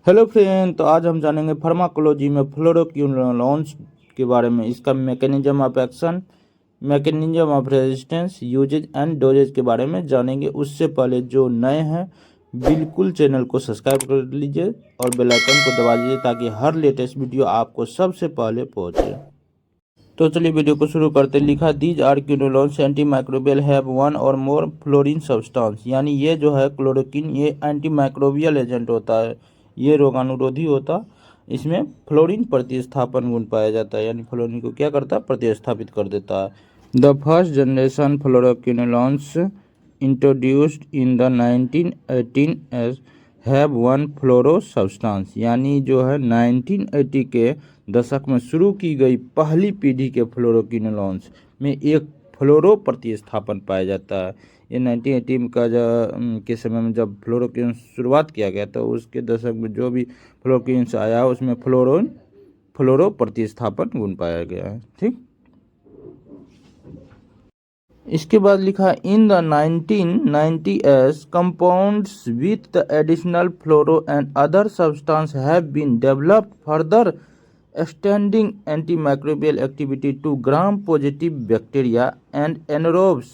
Hello friend, तो आज हम जानेंगे फार्माकोलॉजी में फ्लोरोक्विनोलोन्स के बारे में, इसका mechanism of action, mechanism of resistance, uses and doses के बारे में जानेंगे। उससे पहले जो नए हैं बिल्कुल चैनल को सब्सक्राइब कर लीजिए और बेल आइकन को दबा दीजिए ताकि हर लेटेस्ट वीडियो आपको सबसे पहले पहुंचे। तो चलिए वीडियो को शुरू करते। लिखा these are quinolones anti microbial have one और मोर फ्लोरीन सब्सटेंस, यानी ये जो है क्लोरोक्विन ये एंटी माइक्रोबियल एजेंट होता है, ये रोगाणुरोधी होता। इसमें फ्लोरीन प्रतिस्थापन गुण पाया जाता है, यानी फ्लोरीन को क्या करता है, प्रतिस्थापित कर देता है। The first generation fluoroquinolones introduced in the 1918 as have one fluoro substance, यानी जो है 1980 के दशक में शुरू की गई पहली पीढ़ी के फ्लोरोक्विनोलोन्स में एक फ्लोरो प्रतिस्थापन पाया जाता है। ये 1980 का के समय में जब फ्लोरोक्विन शुरुआत किया गया तो उसके दशक में जो भी फ्लोरोक्विन आया उसमें फ्लोरो प्रतिस्थापन गुण पाया गया है। ठीक, इसके बाद लिखा in the 1990s compounds with the additional fluoro and other substance have been developed further extending antimicrobial activity to gram-positive bacteria and anaerobes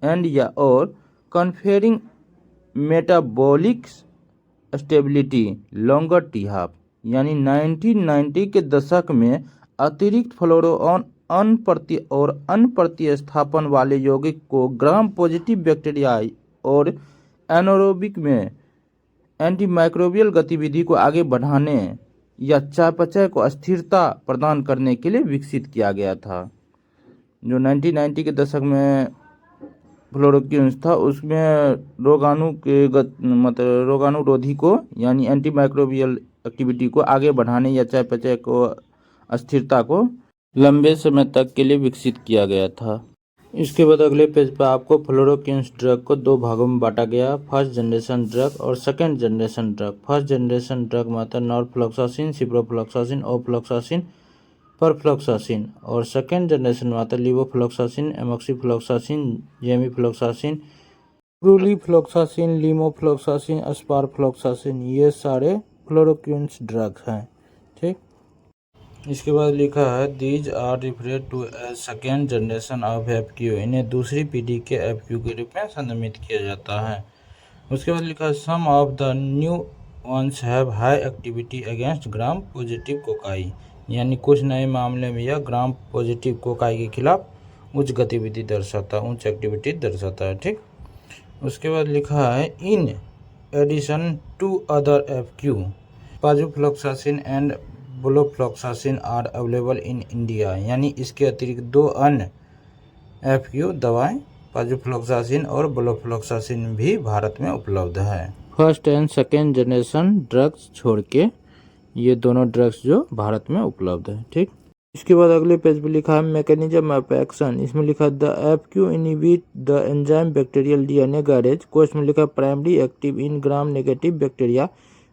and or conferring metabolic stability longer t-half, यानी 1990 के दशक में अतिरिक्त फ्लोरो और अनप्रतिस्थापन वाले यौगिक को ग्राम पॉजिटिव बैक्टीरिया और एनारोबिक में एंटीमाइक्रोबियल गतिविधि को आगे बढ़ाने या चयापचय को स्थिरता प्रदान करने के लिए विकसित किया गया था। जो 1990 के दशक में फ्लोरोक्विन था उसमें रोगाणुरोधी को यानी एंटीमाइक्रोबियल एक्टिविटी को आगे बढ़ाने या चयापचय को स्थिरता को लंबे समय तक के लिए विकसित किया गया था। इसके बाद अगले पेज पर आपको फ्लोरोक्विन ड्रग को दो भागों में बांटा गया, फर्स्ट जनरेशन ड्रग और second generation drug. First generation drug में आता है नॉरफ्लॉक्सासिन, सिप्रोफ्लॉक्सासिन, ओफ्लॉक्सासिन, परफ्लॉक्सासिन, और सेकेंड जनरेशन में आता है लिवोफ्लॉक्सासिन, एमोक्सिफ्लॉक्सासिन, जेमिफ्लॉक्सासिन, प्रूलिफ्लॉक्सासिन, लीमोफ्लॉक्सासिन, अस्पारफ्लॉक्सासिन, ये सारे फ्लोरोक्विन ड्रग हैं। ठीक, इसके बाद लिखा है these are referred to as second generation of FQ, इन्हें दूसरी पीढ़ी के एफक्यू के रूप में संदर्भित किया जाता है। उसके बाद लिखा है some of the new ones have high activity against gram positive cocci, यानी कुछ नए मामले में यह ग्राम पॉजिटिव कोकाई के खिलाफ उच्च गतिविधि दर्शाता है, उच्च एक्टिविटी दर्शाता है। ठीक, उसके बाद लिखा है in addition to other FQ pazufloxacin and prulifloxacin are available in India, यानी इसके अतिरिक्त दो अन्य एफक्यू दवाएं पाजुफ्लॉक्सासिन और बुलोफ्लॉक्सासिन भी भारत में उपलब्ध है। First and second generation drugs छोड़ के ये दोनों ड्रग्स जो भारत में उपलब्ध है। ठीक, इसके बाद अगले पेज पे लिखा है मैकेनिज्म ऑफ एक्शन, इसमें लिखा है the FQ inhibit the enzyme bacterial DNA garage. Course में लिखा है primary active in gram negative bacteria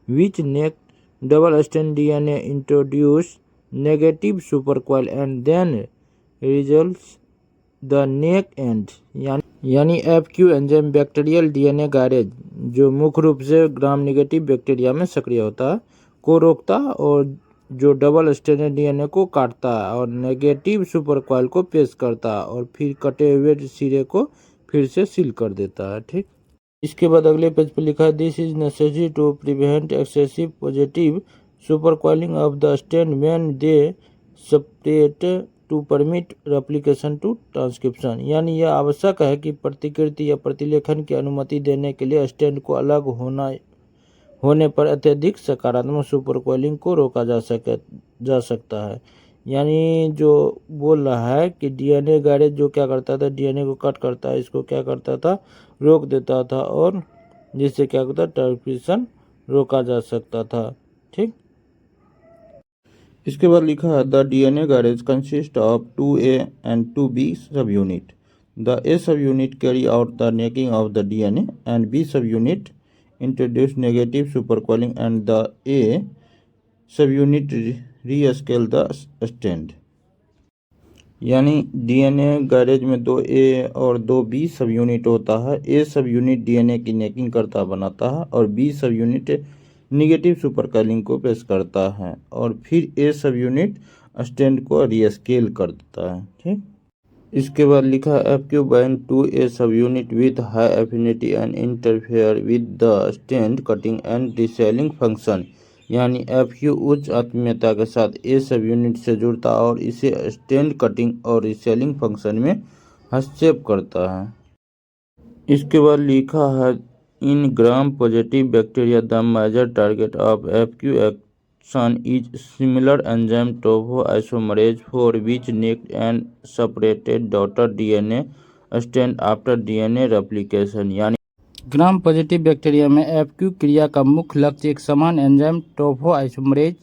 which neck double strand DNA introduce negative supercoil and then results the neck end, यानी FQ enzyme bacterial DNA garage जो मुख्य रूप से gram negative bacteria में सक्रिय होता है को रोकता और जो डबल स्ट्रैंडेड डीएनए को काटता है और नेगेटिव सुपरकॉइल को पेश करता है और फिर कटे हुए सिरे को फिर से सील कर देता है। ठीक, इसके बाद अगले पेज पर लिखा है this is necessary to prevent excessive positive supercoiling of the strand when they separate to permit replication to transcription, यानी यह आवश्यक है कि प्रतिकृति या प्रतिलेखन की अनुमति देने के लिए स्ट्रैंड को अलग होने पर अत्यधिक सकारात्मक सुपरकॉइलिंग को रोका जा सकता है। यानी जो बोल रहा है कि डीएनए गैरेज जो क्या करता था, डीएनए को कट करता है, इसको क्या करता था, रोक देता था और जिससे क्या होता है ट्रांसक्रिप्शन रोका जा सकता था। ठीक, इसके बाद लिखा है the DNA gyrase consist of 2A and 2B subunit. The A सब unit carry out the nicking of the DNA and B subunit introduce negative supercoiling and the A सब यूनिट रीस्केल द स्ट्रैंड, यानी DNA gyrase में 2A और 2B सब unit होता है। ए सब unit DNA की नेकिंग करता बनाता है और बी सब यूनिट निगेटिव सुपरकॉइलिंग को पेश करता है और फिर ए सब यूनिट स्टैंड को रीस्केल कर देता है। ठीक, इसके बाद लिखा है FQ बाइंड टू ए सब unit with high affinity and interfere with the strand cutting and resealing function, यानी FQ उच्च आत्मीयता के साथ ए सब यूनिट से जुड़ता और इसे स्टैंड कटिंग और रीसेलिंग फंक्शन में हस्तक्षेप करता है। इसके बाद लिखा है in gram positive bacteria the major target of FQ action is similar enzyme topoisomerase 4 which nicked and separated daughter DNA strand after DNA replication, यानी ग्राम पॉजिटिव बैक्टीरिया में FQ क्रिया का मुख्य लक्ष्य एक समान एंजाइम टोपोआइसोमरेज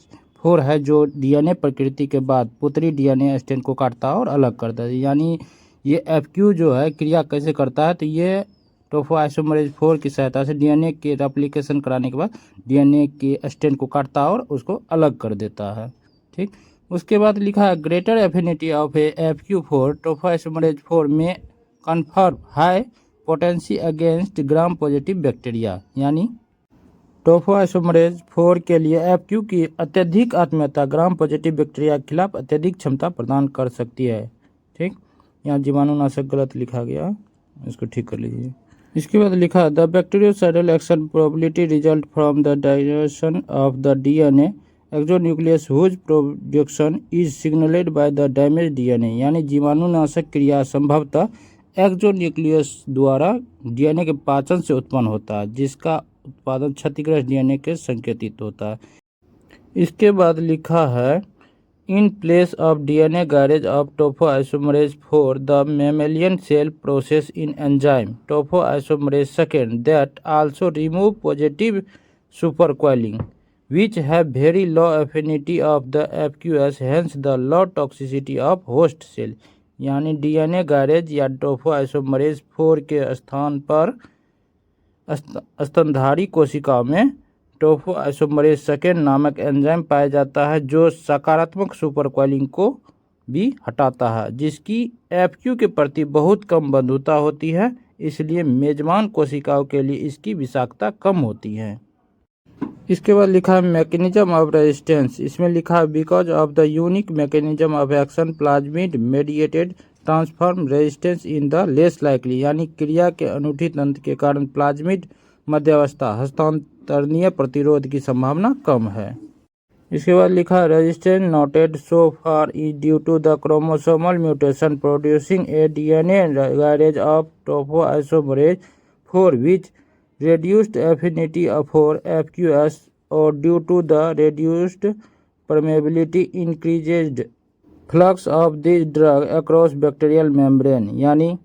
4 है जो DNA प्रकृति के बाद पुत्री DNA स्टैंड को काटता है और अलग करता है। यानी ये FQ जो है क्रिया कैसे करता है, तो ये टोपोआइसोमरेज 4 की सहायता से DNA के रेप्लिकेशन कराने के बाद DNA के स्टैंड को काटता है और उसको अलग कर देता है। ठीक, उसके बाद लिखा है greater affinity of A FQ4 topoisomerase 4 में confirm high potency against gram positive bacteria, यानी टोपोआइसोमरेज 4 के लिए FQ की अत्यधिक आत्मीयता ग्राम पॉजिटिव बैक्टीरिया के खिलाफ अत्यधिक क्षमता प्रदान कर सकती है। ठीक, यहाँ जीवाणुनाशक गलत लिखा गया, इसको ठीक कर लीजिए। इसके बाद लिखा the bactericidal action probability result from the digestion of the DNA exonuclease whose production is signalled by the damage DNA, यानी जीवाणुनाशक क्रिया संभवतः एक्सोन्यूक्लियस द्वारा DNA के पाचन से उत्पन्न होता है जिसका उत्पादन क्षतिग्रस्त DNA के संकेतित होता है। इसके बाद लिखा है In place of DNA garage of topoisomerase 4, the mammalian cell process in enzyme topoisomerase 2 that also remove positive supercoiling, which have very low affinity of the FQS, hence the low toxicity of host cell, यानी DNA garage या topoisomerase 4 के स्थान पर स्तनधारी कोशिकाओं में topoisomerase 2 नामक enzyme पाया जाता है जो सकारात्मक सुपरकॉइलिंग को भी हटाता है, जिसकी FQ के प्रति बहुत कम बंधुता होती है, इसलिए मेजबान कोशिकाओं के लिए इसकी विषाक्तता कम होती है। इसके बाद लिखा है मैकेनिज्म ऑफ रेजिस्टेंस, इसमें लिखा है because of the unique mechanism of action plasmid mediated transform resistance in the less likely, यानी क्रिया के अनूठी तंत्र के कारण प्लाज्मिड मध्यावस्था हस्तांतरणीय प्रतिरोध की संभावना कम है। इसके बाद लिखा है resistance noted so far is due to the chromosomal mutation producing a DNA gyrase of topoisomerase 4 which reduced affinity for FQS or due to the reduced permeability increased flux of this drug across bacterial membrane, यानी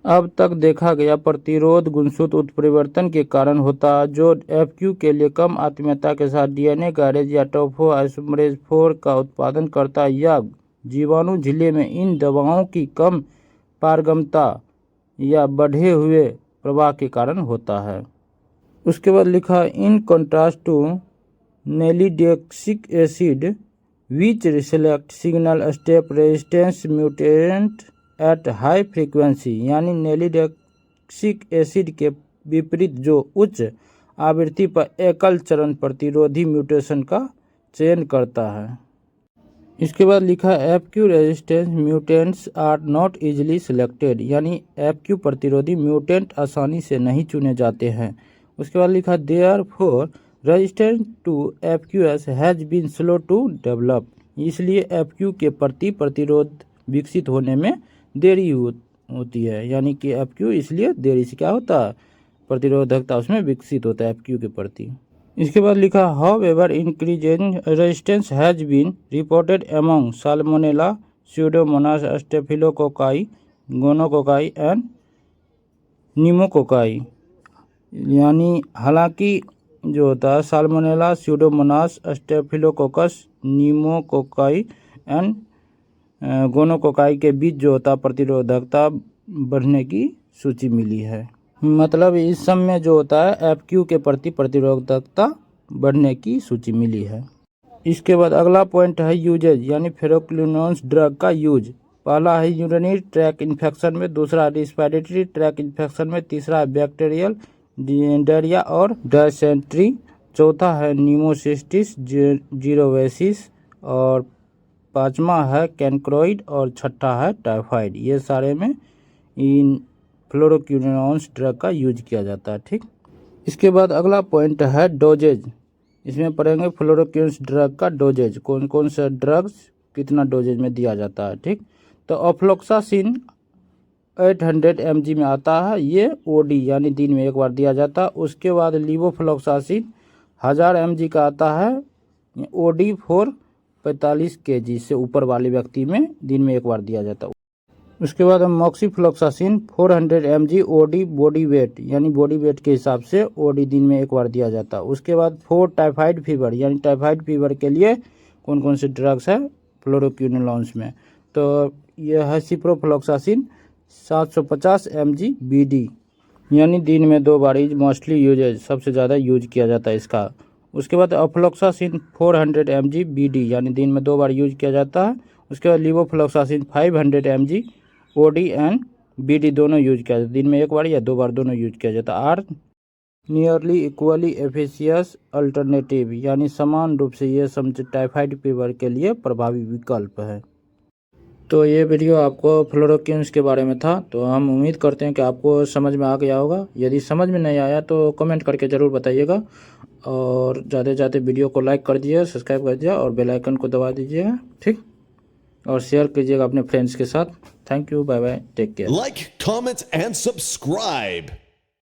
अब तक देखा गया प्रतिरोध गुणसूत्र उत्परिवर्तन के कारण होता जो FQ के लिए कम आत्मीयता के साथ DNA गारेज या टोपोआइसोमरेज 4 का उत्पादन करता या जीवाणु झिल्ली में इन दवाओं की कम पारगम्यता या बढ़े हुए प्रवाह के कारण होता है। उसके बाद लिखा in contrast to nalidixic acid which reselect signal step resistance mutant at high frequency, यानी नेलिडेक्सिक एसिड के विपरीत जो उच्च आवृत्ति पर एकल चरण प्रतिरोधी म्यूटेशन का चयन करता है। इसके बाद लिखा है FQ resistance mutants are not easily selected, यानी FQ प्रतिरोधी म्यूटेंट आसानी से नहीं चुने जाते हैं। उसके बाद लिखा therefore resistance to FQS has been slow to develop, इसलिए FQ के प्रति प्रतिरोध विकसित होने में देरी होती है, यानी कि FQ इसलिए देरी से क्या होता है प्रतिरोधकता उसमें विकसित होता है FQ के प्रति। इसके बाद लिखा however increasing resistance has been reported among Salmonella Pseudomonas staphylococci gonococci and pneumococci, यानी हालांकि जो होता है Salmonella Pseudomonas staphylococcus pneumococci and gonococci के बीच जो होता प्रतिरोधकता बढ़ने की सूची मिली है, मतलब इस सब में जो होता है FQ के प्रति प्रतिरोधकता बढ़ने की सूची मिली है। इसके बाद अगला पॉइंट है यूजेज, यानी फेरोक्विनोन्स ड्रग का यूज। पहला है यूरिनरी ट्रैक इन्फेक्शन में, दूसरा रिस्पिरेटरी ट्रैक इन्फेक्शन में, तीसरा बैक्टीरियल डायरिया और डायसेंट्री, चौथा है नीमोसिस्टिस जीरोवेसिस, और पांचवा है कैनक्रोइड, और छठा है टाइफाइड। ये सारे में इन फ्लोरोक्विनोलोन्स ड्रग का यूज किया जाता है। ठीक, इसके बाद अगला पॉइंट है डोजेज। इसमें पढ़ेंगे फ्लोरोक्विनोलोन्स ड्रग का डोजेज, कौन कौन सा ड्रग्स कितना डोजेज में दिया जाता है। ठीक, तो ऑफ्लोक्सासिन 800 mg में आता है, ये ओडी यानी दिन में एक बार दिया जाता है। उसके बाद लीवोफ्लॉक्सासिन 1000 mg का आता है, ओडी फॉर 45 kg से ऊपर वाले व्यक्ति में दिन में एक बार दिया जाता है। उसके बाद moxifloxacin 400 mg OD body weight यानी बॉडी वेट के हिसाब से ओडी दिन में एक बार दिया जाता है। उसके बाद फॉर टाइफाइड फीवर यानी टाइफाइड फीवर के लिए कौन कौन से ड्रग्स है फ्लोरोक्विनोलोन्स में, तो यह है सिप्रोफ्लॉक्सासिन 750 mg बीडी यानी दिन में 2 बार मोस्टली यूज सबसे ज़्यादा यूज किया जाता है इसका। उसके बाद ऑफ्लोक्सासिन 400 mg बीडी यानी दिन में 2 बार यूज किया जाता है। उसके बाद levofloxacin 500 mg OD and BD दोनों यूज किया जाता है, दिन में एक बार या 2 बार दोनों यूज किया जाता है। आर नियरली इक्वली एफिशियस अल्टरनेटिव यानी समान रूप से ये समझ टाइफाइड फीवर के लिए प्रभावी विकल्प है। तो ये वीडियो आपको फ्लोरोक्विनोलोन्स के बारे में था, तो हम उम्मीद करते हैं कि आपको समझ में आ गया होगा। यदि समझ में नहीं आया तो कमेंट करके ज़रूर बताइएगा, और ज़्यादा से ज़्यादा वीडियो को लाइक कर दीजिए, सब्सक्राइब कर दीजिए और बेल आइकन को दबा दीजिएगा। ठीक, और शेयर कीजिएगा अपने फ्रेंड्स के साथ। Thank you, bye bye, take care. Like, comment, and subscribe.